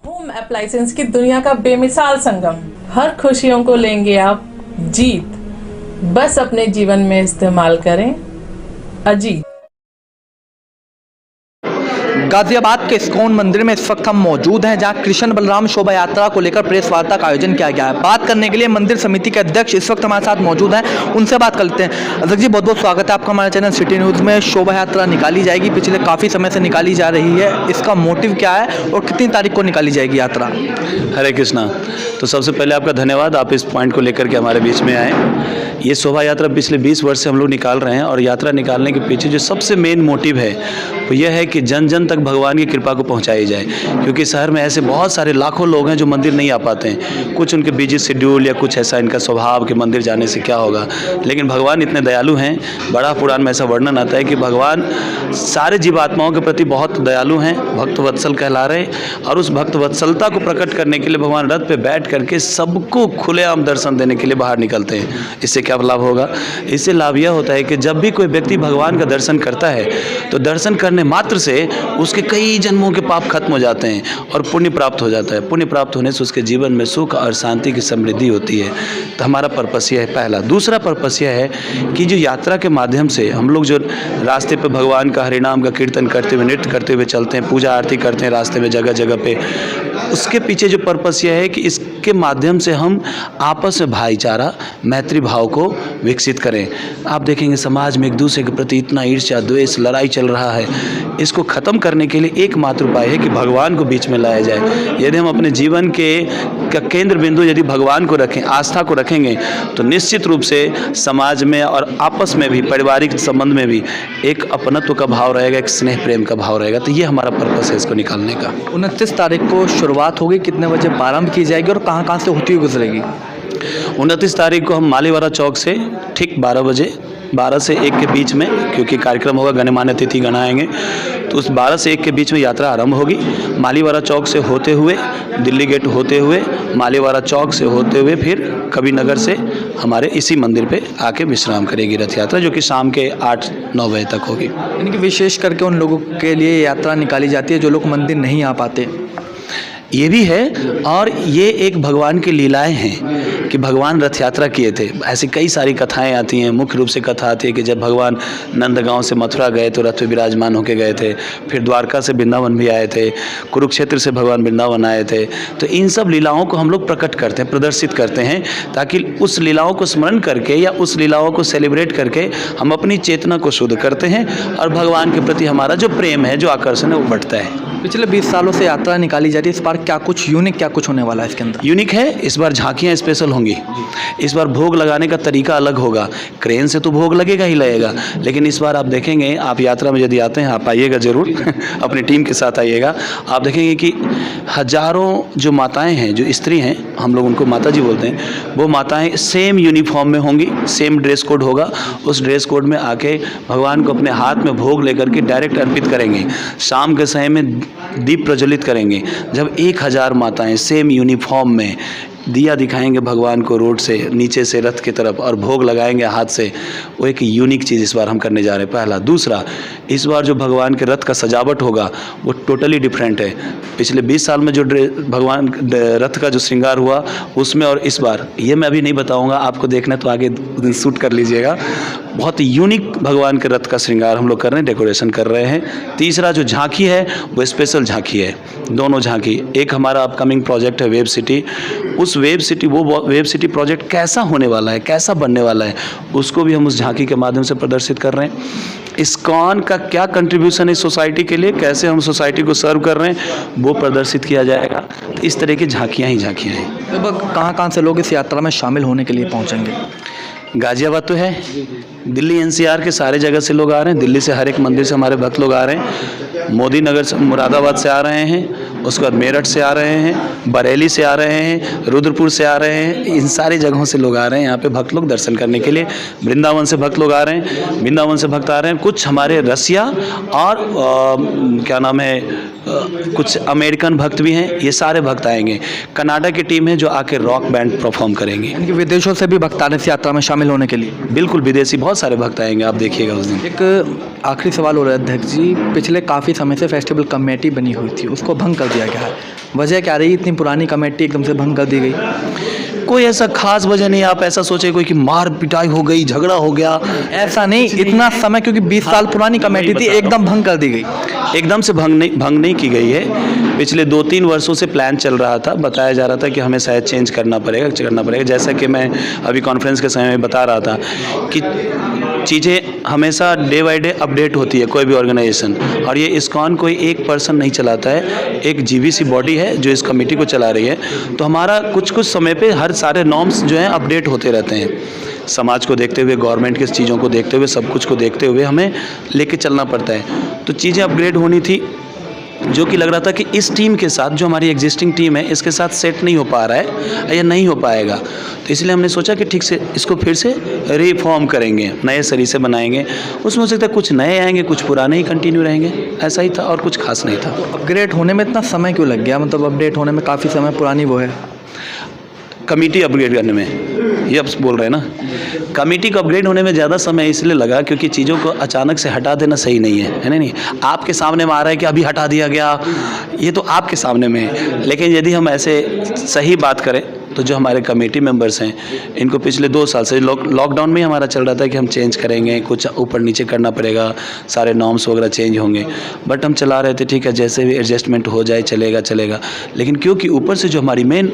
Home appliances की दुनिया का बेमिसाल संगम, हर खुशियों को लेंगे आप जीत। बस अपने जीवन में इस्तेमाल करें अजीत। गाजियाबाद के इस्कॉन मंदिर में इस वक्त हम मौजूद हैं, जहां कृष्ण बलराम शोभा यात्रा को लेकर प्रेस वार्ता का आयोजन किया गया है। बात करने के लिए मंदिर समिति के अध्यक्ष इस वक्त हमारे साथ मौजूद हैं, उनसे बात कर लेते हैं। अध्यक्ष जी, बहुत बहुत स्वागत है आपका हमारे चैनल सिटी न्यूज़ में। शोभा यात्रा निकाली जाएगी, पिछले काफ़ी समय से निकाली जा रही है, इसका मोटिव क्या है और कितनी तारीख को निकाली जाएगी यात्रा? हरे कृष्णा। तो सबसे पहले आपका धन्यवाद, आप इस पॉइंट को लेकर के हमारे बीच में आए। ये शोभा यात्रा पिछले 20 वर्ष से हम लोग निकाल रहे हैं और यात्रा निकालने के पीछे जो सबसे मेन मोटिव है वो यह है कि जन जन तक भगवान की कृपा को पहुंचाई जाए, क्योंकि शहर में ऐसे बहुत सारे लाखों लोग हैं जो मंदिर नहीं आ पाते हैं। कुछ उनके बिजी शेड्यूल या कुछ ऐसा इनका स्वभाव कि मंदिर जाने से क्या होगा, लेकिन भगवान इतने दयालु हैं। बड़ा पुराण में ऐसा वर्णन आता है कि भगवान सारे जीवात्माओं के प्रति बहुत दयालु हैं, भक्त वत्सल कहला रहे, और उस भक्त वत्सलता को प्रकट करने के लिए भगवान रथ पे बैठ करके सबको खुलेआम दर्शन देने के लिए बाहर निकलते हैं। इससे क्या लाभ होगा? इससे लाभ यह होता है कि जब भी कोई व्यक्ति भगवान का दर्शन करता है तो दर्शन करने मात्र से उसके कई जन्मों के पाप खत्म हो जाते हैं और पुण्य प्राप्त हो जाता है। पुण्य प्राप्त होने से उसके जीवन में सुख और शांति की समृद्धि होती है। तो हमारा पर्पस यह है पहला। दूसरा पर्पस यह है कि जो यात्रा के माध्यम से हम लोग जो रास्ते पे भगवान का हरिनाम का कीर्तन करते हुए, नृत्य करते हुए चलते हैं, पूजा आरती करते हैं रास्ते में जगह जगह पे, उसके पीछे जो पर्पस यह है कि इसके माध्यम से हम आपस में भाईचारा, मैत्री भाव को विकसित करें। आप देखेंगे समाज में एक दूसरे के प्रति इतना ईर्ष्या, द्वेष, लड़ाई चल रहा है। इसको ख़त्म करने के लिए एकमात्र उपाय है कि भगवान को बीच में लाया जाए। यदि हम अपने जीवन के केंद्र बिंदु यदि भगवान को रखें, आस्था को रखेंगे, तो निश्चित रूप से समाज में और आपस में भी, पारिवारिक संबंध में भी एक अपनत्व का भाव रहेगा, एक स्नेह प्रेम का भाव रहेगा। तो ये हमारा पर्पस है इसको निकालने का। 29 तारीख को शुरुआत होगी, कितने बजे प्रारंभ की जाएगी और कहाँ कहाँ से होती हुई गुजरेगी? 29 तारीख को हम मालीवाड़ा चौक से ठीक 12 बजे, 12 से 1 के बीच में, क्योंकि कार्यक्रम होगा, गणमान्य अतिथि गण आएंगे, तो उस 12 से 1 के बीच में यात्रा आरंभ होगी। मालीवाड़ा चौक से होते हुए, दिल्ली गेट होते हुए, मालीवाड़ा चौक से होते हुए फिर कवि नगर से हमारे इसी मंदिर पे आके विश्राम करेगी रथ यात्रा, जो कि शाम के 8-9 बजे तक होगी। यानी कि विशेष करके उन लोगों के लिए यात्रा निकाली जाती है जो लोग मंदिर नहीं आ पाते। ये भी है, और ये एक भगवान की लीलाएं हैं कि भगवान रथ यात्रा किए थे। ऐसी कई सारी कथाएं आती हैं। मुख्य रूप से कथा आती है कि जब भगवान नंदगांव से मथुरा गए तो रथ पे विराजमान होके गए थे, फिर द्वारका से वृंदावन भी आए थे, कुरुक्षेत्र से भगवान वृंदावन आए थे। तो इन सब लीलाओं को हम लोग प्रकट करते हैं, प्रदर्शित करते हैं, ताकि उस लीलाओं को स्मरण करके या उस लीलाओं को सेलिब्रेट करके हम अपनी चेतना को शुद्ध करते हैं और भगवान के प्रति हमारा जो प्रेम है, जो आकर्षण है, वो बढ़ता है। पिछले 20 सालों से यात्रा निकाली जा रही है, इस बार क्या कुछ यूनिक, क्या कुछ होने वाला है इसके अंदर? यूनिक है, इस बार झांकियाँ स्पेशल होंगी। इस बार भोग लगाने का तरीका अलग होगा। क्रेन से तो भोग लगेगा ही लगेगा, लेकिन इस बार आप देखेंगे, आप यात्रा में यदि आते हैं, आप आइएगा ज़रूर अपनी टीम के साथ आइएगा। आप देखेंगे कि हजारों जो माताएं हैं, जो स्त्री हैं, हम लोग उनको माता जी बोलते हैं, वो माताएं सेम यूनिफॉर्म में होंगी, सेम ड्रेस कोड होगा। उस ड्रेस कोड में आके भगवान को अपने हाथ में भोग लेकर के डायरेक्ट अर्पित करेंगे। शाम के समय में दीप प्रज्वलित करेंगे। जब 1000 माताएं सेम यूनिफॉर्म में दिया दिखाएंगे भगवान को रोड से, नीचे से रथ की तरफ, और भोग लगाएंगे हाथ से, वो एक यूनिक चीज़ इस बार हम करने जा रहे हैं, पहला। दूसरा, इस बार जो भगवान के रथ का सजावट होगा वो टोटली डिफरेंट है। पिछले 20 साल में जो भगवान रथ का जो श्रृंगार हुआ उसमें और इस बार, ये मैं अभी नहीं बताऊंगा, आपको देखना तो आगे शूट कर लीजिएगा। बहुत यूनिक भगवान के रथ का श्रृंगार हम लोग कर रहे हैं, डेकोरेशन कर रहे हैं। तीसरा जो झांकी है वो स्पेशल झांकी है, दोनों झांकी। एक हमारा अपकमिंग प्रोजेक्ट है वेब सिटी, उस वेब सिटी प्रोजेक्ट कैसा होने वाला है, कैसा बनने वाला है, उसको भी हम उस झांकी के माध्यम से प्रदर्शित कर रहे हैं। इस्कॉन का क्या कंट्रीब्यूशन है सोसाइटी के लिए, कैसे हम सोसाइटी को सर्व कर रहे हैं, वो प्रदर्शित किया जाएगा। तो इस तरह की झांकियाँ ही झांकियाँ हैं। लगभग कहाँ से लोग इस यात्रा में शामिल होने के लिए पहुँचेंगे? गाजियाबाद तो है, दिल्ली एनसीआर के सारे जगह से लोग आ रहे हैं। दिल्ली से हर एक मंदिर से हमारे भक्त लोग आ रहे हैं। मोदी नगर से, मुरादाबाद से आ रहे हैं, उसके बाद मेरठ से आ रहे हैं, बरेली से आ रहे हैं, रुद्रपुर से आ रहे हैं। इन सारी जगहों से लोग आ रहे हैं यहाँ पे भक्त लोग दर्शन करने के लिए। वृंदावन से भक्त लोग आ रहे हैं, वृंदावन से भक्त आ रहे हैं। कुछ हमारे रसिया और क्या नाम है, कुछ अमेरिकन भक्त भी हैं। ये सारे भक्त आएंगे। कनाडा की टीम है जो आके रॉक बैंड परफॉर्म करेंगे। यानी कि विदेशों से भी भक्त आने इस यात्रा में शामिल शामिल होने के लिए? बिल्कुल, विदेशी बहुत सारे भक्त आएंगे, आप देखिएगा उस दिन। एक आखिरी सवाल हो रहा है अध्यक्ष जी, पिछले काफ़ी समय से फेस्टिवल कमेटी बनी हुई थी, उसको भंग कर दिया गया है, वजह क्या रही? इतनी पुरानी कमेटी एकदम से भंग कर दी गई? कोई ऐसा खास वजह नहीं, आप ऐसा सोचे कोई कि मार पिटाई हो गई, झगड़ा हो गया, ऐसा नहीं, इतना समय, क्योंकि 20 साल पुरानी कमेटी थी, एकदम भंग कर दी गई। एकदम से भंग नहीं की गई है। पिछले 2-3 वर्षों से प्लान चल रहा था, बताया जा रहा था कि हमें शायद चेंज करना पड़ेगा। जैसा कि मैं अभी कॉन्फ्रेंस के समय में बता रहा था कि चीज़ें हमेशा डे बाय डे अपडेट होती है कोई भी ऑर्गेनाइजेशन, और ये इस्कॉन कोई एक पर्सन नहीं चलाता है, एक जीवीसी बॉडी है जो इस कमेटी को चला रही है। तो हमारा कुछ समय पे हर सारे नॉर्म्स जो हैं अपडेट होते रहते हैं, समाज को देखते हुए, गवर्नमेंट की चीज़ों को देखते हुए, सब कुछ को देखते हुए हमें लेके चलना पड़ता है। तो चीज़ें अपग्रेड होनी थी, जो कि लग रहा था कि इस टीम के साथ, जो हमारी एग्जिस्टिंग टीम है, इसके साथ सेट नहीं हो पा रहा है या नहीं हो पाएगा। तो इसलिए हमने सोचा कि ठीक से इसको फिर से रिफॉर्म करेंगे, नए सरी से बनाएंगे। उसमें हो सकता है कुछ नए आएंगे, कुछ पुराने ही कंटिन्यू रहेंगे, ऐसा ही था और कुछ खास नहीं था। अपग्रेड होने में इतना समय क्यों लग गया? मतलब अपडेट होने में काफ़ी समय पुरानी वो है कमेटी अपग्रेड करने में, ये आप बोल रहे हैं ना, कमेटी को अपग्रेड होने में ज़्यादा समय इसलिए लगा क्योंकि चीज़ों को अचानक से हटा देना सही नहीं है ना? नहीं, आपके सामने में आ रहा है कि अभी हटा दिया गया, ये तो आपके सामने में है। लेकिन यदि हम ऐसे सही बात करें तो जो हमारे कमेटी मेंबर्स हैं, इनको पिछले 2 साल से लॉकडाउन में ही हमारा चल रहा था कि हम चेंज करेंगे, कुछ ऊपर नीचे करना पड़ेगा, सारे नॉर्म्स वगैरह चेंज होंगे, बट हम चला रहे थे, ठीक है जैसे भी एडजस्टमेंट हो जाए चलेगा। लेकिन क्योंकि ऊपर से जो हमारी मेन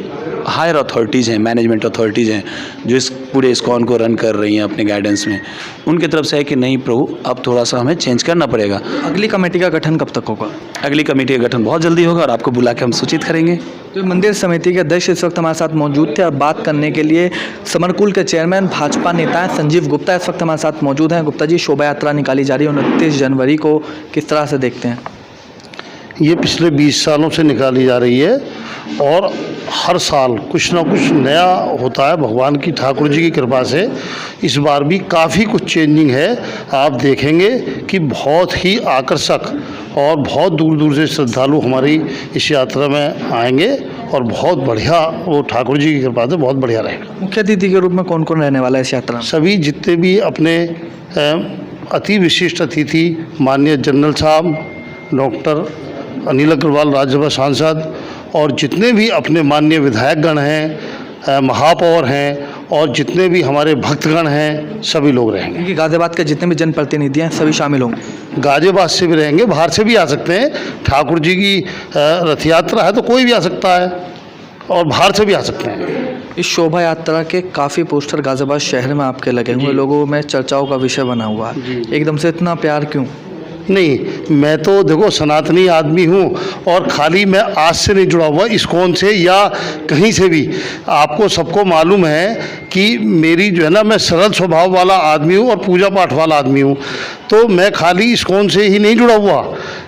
हायर अथॉरिटीज़ हैं, मैनेजमेंट अथॉरिटीज़ हैं, जो इस पूरे इस्कॉन को रन कर रही हैं अपने गाइडेंस में, उनकी तरफ से है कि नहीं प्रभु, अब थोड़ा सा हमें चेंज करना पड़ेगा। अगली कमेटी का गठन कब तक होगा? अगली कमेटी का गठन बहुत जल्दी होगा और आपको बुला के हम सूचित करेंगे। तो मंदिर समिति के अध्यक्ष इस वक्त हमारे साथ मौजूद थे और बात करने के लिए समरकुल के चेयरमैन भाजपा नेता हैं संजीव गुप्ता इस वक्त हमारे साथ मौजूद हैं। गुप्ता जी, शोभा यात्रा निकाली जा रही है 29 जनवरी को, किस तरह से देखते हैं? ये पिछले 20 सालों से निकाली जा रही है और हर साल कुछ ना कुछ नया होता है भगवान की, ठाकुर जी की कृपा से। इस बार भी काफ़ी कुछ चेंजिंग है, आप देखेंगे कि बहुत ही आकर्षक और बहुत दूर दूर से श्रद्धालु हमारी इस यात्रा में आएंगे और बहुत बढ़िया, वो ठाकुर जी की कृपा से बहुत बढ़िया रहेगा। मुख्य अतिथि के रूप में कौन कौन रहने वाला है इस यात्रा में? सभी जितने भी अपने अति विशिष्ट अतिथि माननीय जनरल साहब, डॉक्टर अनिल अग्रवाल राज्यसभा सांसद, और जितने भी अपने माननीय विधायकगण हैं, महापौर हैं, और जितने भी हमारे भक्तगण हैं, सभी लोग रहेंगे। क्योंकि गाजियाबाद के जितने भी जनप्रतिनिधि हैं सभी शामिल होंगे। गाजियाबाद से भी रहेंगे, बाहर से भी आ सकते हैं। ठाकुर जी की रथ यात्रा है तो कोई भी आ सकता है और बाहर से भी आ सकते हैं। इस शोभा यात्रा के काफ़ी पोस्टर गाजियाबाद शहर में आपके लगे हुए, लोगों में चर्चाओं का विषय बना हुआ है, एकदम से इतना प्यार क्यों? नहीं, मैं तो देखो सनातनी आदमी हूँ और खाली मैं आज से नहीं जुड़ा हुआ इस्कॉन से या कहीं से भी। आपको सबको मालूम है कि मेरी जो है ना, मैं सरल स्वभाव वाला आदमी हूँ और पूजा पाठ वाला आदमी हूँ। तो मैं खाली इस्कॉन से ही नहीं जुड़ा हुआ,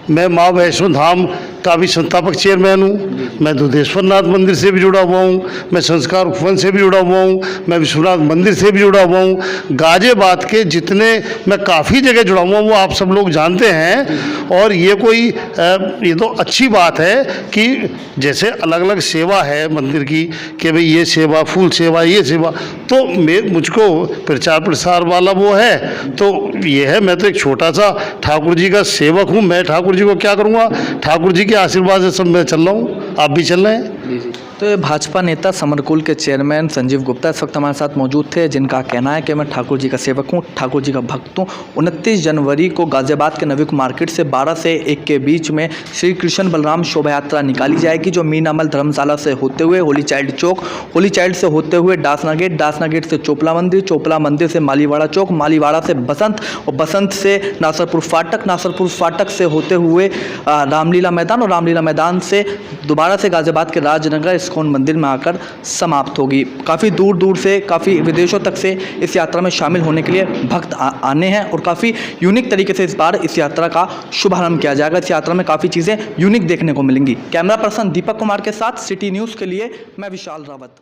मैं माँ वैष्णो धाम का भी संस्थापक चेयरमैन हूँ, मैं दुधेश्वर नाथ मंदिर से भी जुड़ा हुआ हूँ, मैं संस्कार उपवन से भी जुड़ा हुआ हूँ, मैं विश्वनाथ मंदिर से भी जुड़ा हुआ हूँ। गाजियाबाद के जितने मैं काफ़ी जगह जुड़ा हुआ हूँ वो आप सब लोग जानते हैं। और ये कोई ये तो अच्छी बात है कि जैसे अलग अलग सेवा है मंदिर की, कि भाई ये सेवा, फूल सेवा, ये सेवा, तो मुझको प्रचार प्रसार वाला वो है, तो ये है। मैं तो एक छोटा सा ठाकुर जी का सेवक हूँ, मैं ठाकुर जी को क्या करूँगा, ठाकुर जी के आशीर्वाद से सब मैं चल रहा हूँ, आप भी चल रहे हैं। तो ये भाजपा नेता समरकुल के चेयरमैन संजीव गुप्ता इस वक्त हमारे साथ मौजूद थे, जिनका कहना है कि मैं ठाकुर जी का सेवक हूँ, ठाकुर जी का भक्त हूँ। 29 जनवरी को गाजियाबाद के नवीक मार्केट से 12 से 1 के बीच में श्री कृष्ण बलराम शोभा यात्रा निकाली जाएगी, जो मीन अमल धर्मशाला से होते हुए होली चाइल्ड चौक, होली चाइल्ड से होते हुए डासना गेट, डासना गेट से चोपला मंदिर, चोपला मंदिर से मालीवाड़ा चौक, मालीवाड़ा से बसंत, और बसंत से नासरपुर फाटक, नासरपुर फाटक से होते हुए रामलीला मैदान, और रामलीला मैदान से दोबारा से गाजियाबाद के राजनगर इस्कॉन मंदिर में आकर समाप्त होगी। काफ़ी दूर दूर से, काफ़ी विदेशों तक से इस यात्रा में शामिल होने के लिए भक्त आने हैं और काफ़ी यूनिक तरीके से इस बार इस यात्रा का शुभारंभ किया जाएगा। इस यात्रा में काफ़ी चीज़ें यूनिक देखने को मिलेंगी। कैमरा पर्सन दीपक कुमार के साथ सिटी न्यूज़ के लिए मैं विशाल रावत।